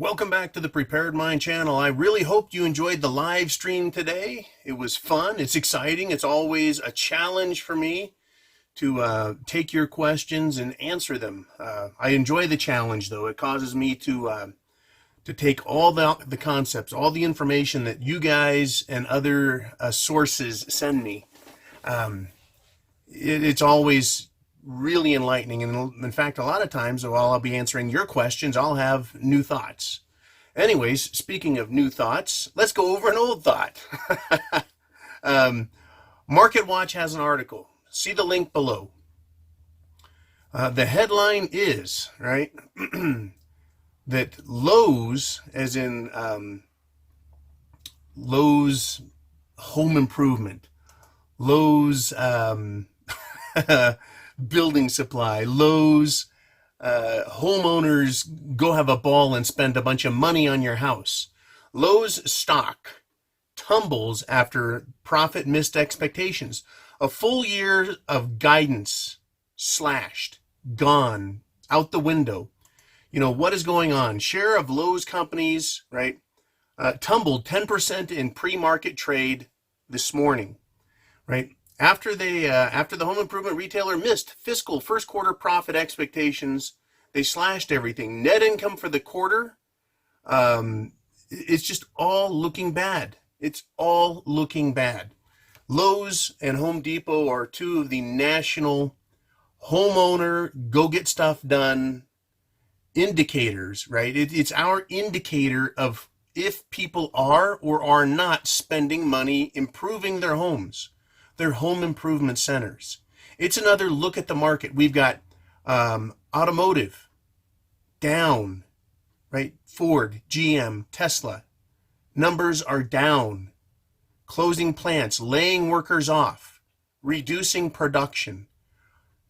Welcome back to the Prepared Mind channel. I really hope you enjoyed the live stream today. It was fun. It's exciting. It's always a challenge for me to take your questions and answer them. I enjoy the challenge, though. It causes me to take all the concepts, all the information that you guys and other sources send me. It's always really enlightening, and in fact, a lot of times while I'll be answering your questions, I'll have new thoughts. Anyways, speaking of new thoughts, let's go over an old thought. Market Watch has an article. See the link below. The headline is, right, that Lowe's, as in Lowe's Home Improvement, Lowe's building supply, Lowe's homeowners go have a ball and spend a bunch of money on your house. Lowe's stock tumbles after profit missed expectations. A full year of guidance slashed, gone, out the window. You know, what is going on? Share of Lowe's companies, right, tumbled 10% in pre-market trade this morning, right? After the home improvement retailer missed fiscal first quarter profit expectations, they slashed everything. Net income for the quarter, it's just all looking bad. It's all looking bad. Lowe's and Home Depot are two of the national homeowner go get stuff done indicators, right? It's our indicator of if people are or are not spending money improving their homes. Their home improvement centers. It's another look at the market. We've got automotive down, right? Ford, GM, Tesla. Numbers are down. Closing plants, laying workers off, reducing production.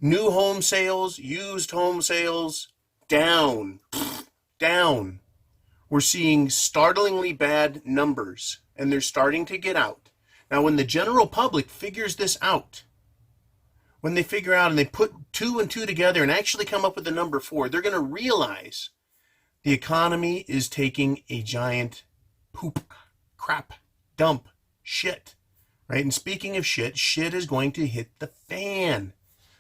New home sales, used home sales, down, down. We're seeing startlingly bad numbers, and they're starting to get out. Now, when the general public figures this out, when they figure out and they put 2 and 2 together and actually come up with the number 4, they're going to realize the economy is taking a giant poop, crap, dump, shit, right? And speaking of shit, shit is going to hit the fan.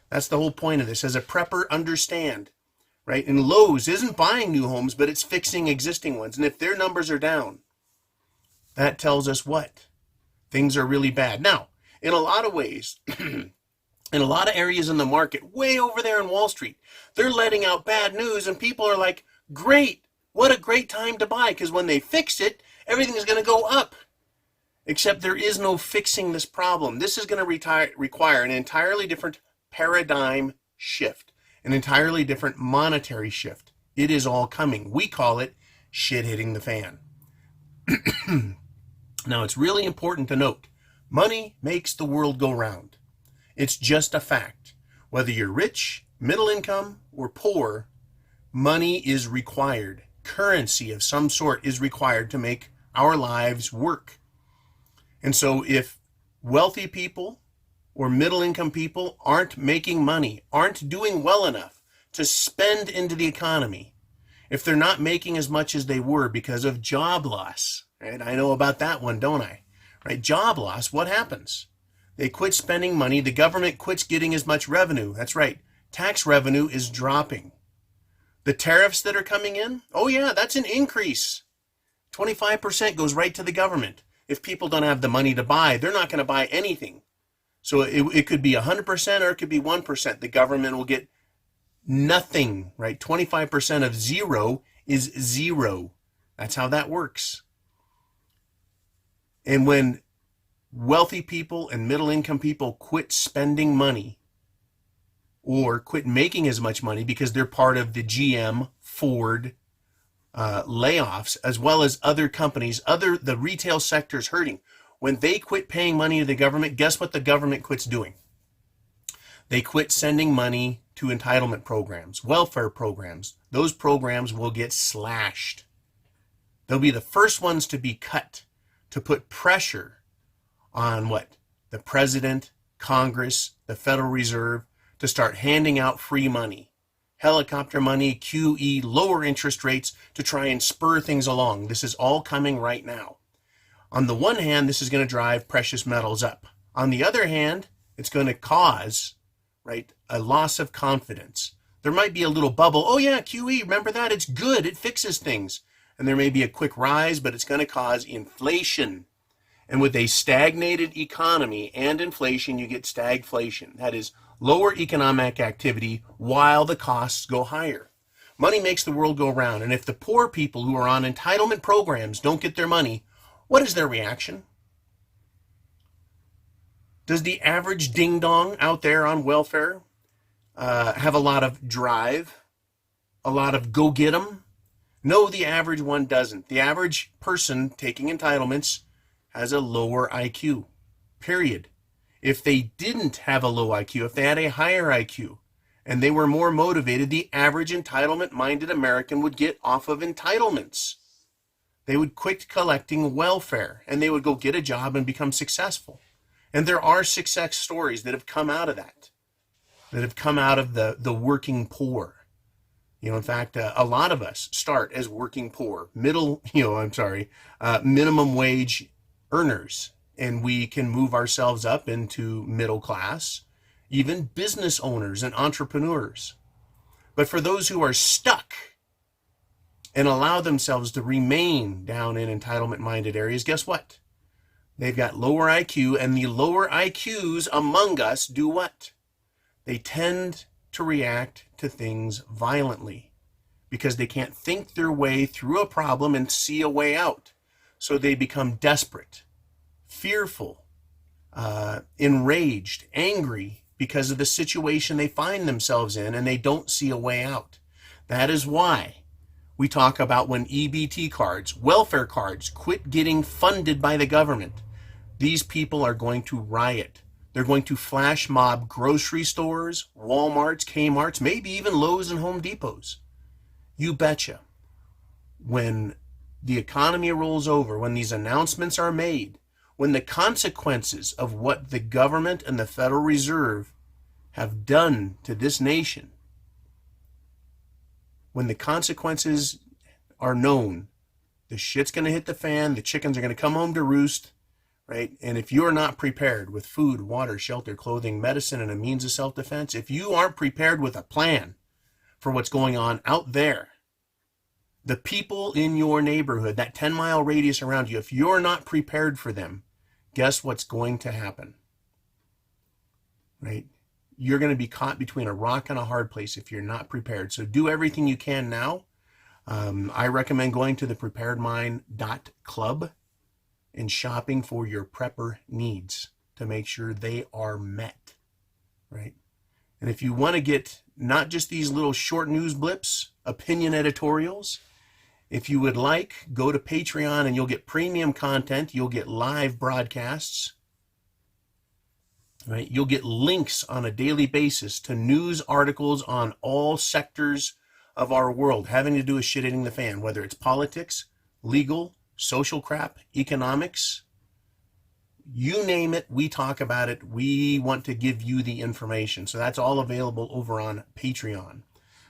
That's the whole point of this. As a prepper, understand, right? And Lowe's isn't buying new homes, but it's fixing existing ones. And if their numbers are down, that tells us what? Things are really bad. Now, in a lot of ways, in a lot of areas in the market, way over there in Wall Street, they're letting out bad news and people are like, great, what a great time to buy, because when they fix it, everything is going to go up. Except there is no fixing this problem. This is going to require an entirely different paradigm shift, an entirely different monetary shift. It is all coming. We call it shit hitting the fan. Now, it's really important to note, money makes the world go round. It's just a fact. Whether you're rich, middle income, or poor, money is required. Currency of some sort is required to make our lives work. And so if wealthy people or middle income people aren't making money, aren't doing well enough to spend into the economy, if they're not making as much as they were because of job loss, right? I know about that one, don't I? Right? Job loss, what happens? They quit spending money. The government quits getting as much revenue. That's right. Tax revenue is dropping. The tariffs that are coming in, oh yeah, that's an increase. 25% goes right to the government. If people don't have the money to buy, they're not going to buy anything. So it could be 100% or it could be 1%. The government will get nothing, right? 25% of zero is zero. That's how that works. And when wealthy people and middle income people quit spending money or quit making as much money because they're part of the GM, Ford layoffs, as well as other companies, the retail sector's hurting. When they quit paying money to the government, guess what the government quits doing? They quit sending money to entitlement programs, welfare programs. Those programs will get slashed. They'll be the first ones to be cut, to put pressure on what? The president, Congress, the Federal Reserve, to start handing out free money. helicopter money, QE, lower interest rates to try and spur things along. This is all coming right now. On the one hand, this is going to drive precious metals up. On the other hand, it's going to cause, right, a loss of confidence. There might be a little bubble. Oh yeah, QE, remember that? It's good. It fixes things. And there may be a quick rise, but it's going to cause inflation. And with a stagnated economy and inflation, you get stagflation. That is lower economic activity while the costs go higher. Money makes the world go round. And if the poor people who are on entitlement programs don't get their money, what is their reaction? Does the average ding-dong out there on welfare have a lot of drive, a lot of go-get-em? No, the average one doesn't. The average person taking entitlements has a lower IQ, period. If they didn't have a low IQ, if they had a higher IQ, and they were more motivated, the average entitlement-minded American would get off of entitlements. They would quit collecting welfare, and they would go get a job and become successful. And there are success stories that have come out of that have come out of the working poor. In fact, a lot of us start as working poor, minimum wage earners, and we can move ourselves up into middle class, even business owners and entrepreneurs. But for those who are stuck and allow themselves to remain down in entitlement-minded areas, guess what? They've got lower IQ, and the lower IQs among us do what? They tend to react to things violently because they can't think their way through a problem and see a way out. So they become desperate, fearful, enraged, angry because of the situation they find themselves in, and they don't see a way out. That is why we talk about when EBT cards, welfare cards, quit getting funded by the government. These people are going to riot. They're going to flash mob grocery stores, Walmarts, Kmarts, maybe even Lowe's and Home Depots. You betcha. When the economy rolls over, when these announcements are made, when the consequences of what the government and the Federal Reserve have done to this nation, when the consequences are known, the shit's going to hit the fan, the chickens are going to come home to roost, right? And if you're not prepared with food, water, shelter, clothing, medicine, and a means of self-defense, if you aren't prepared with a plan for what's going on out there, the people in your neighborhood, that 10-mile radius around you, if you're not prepared for them, guess what's going to happen, right? You're going to be caught between a rock and a hard place if you're not prepared. So do everything you can now. I recommend going to the preparedmind.club and shopping for your prepper needs to make sure they are met, right? And if you want to get not just these little short news blips, opinion editorials, if you would like, go to Patreon and you'll get premium content. You'll get live broadcasts, right? You'll get links on a daily basis to news articles on all sectors of our world having to do with shit hitting the fan, whether it's politics, legal, social crap, economics, you name it, we talk about it. We want to give you the information. So that's all available over on Patreon.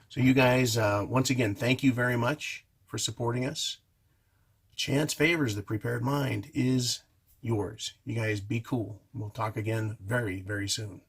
So you guys, once again, thank you very much for supporting us. Chance favors the prepared mind is yours. You guys be cool. We'll talk again very, very soon.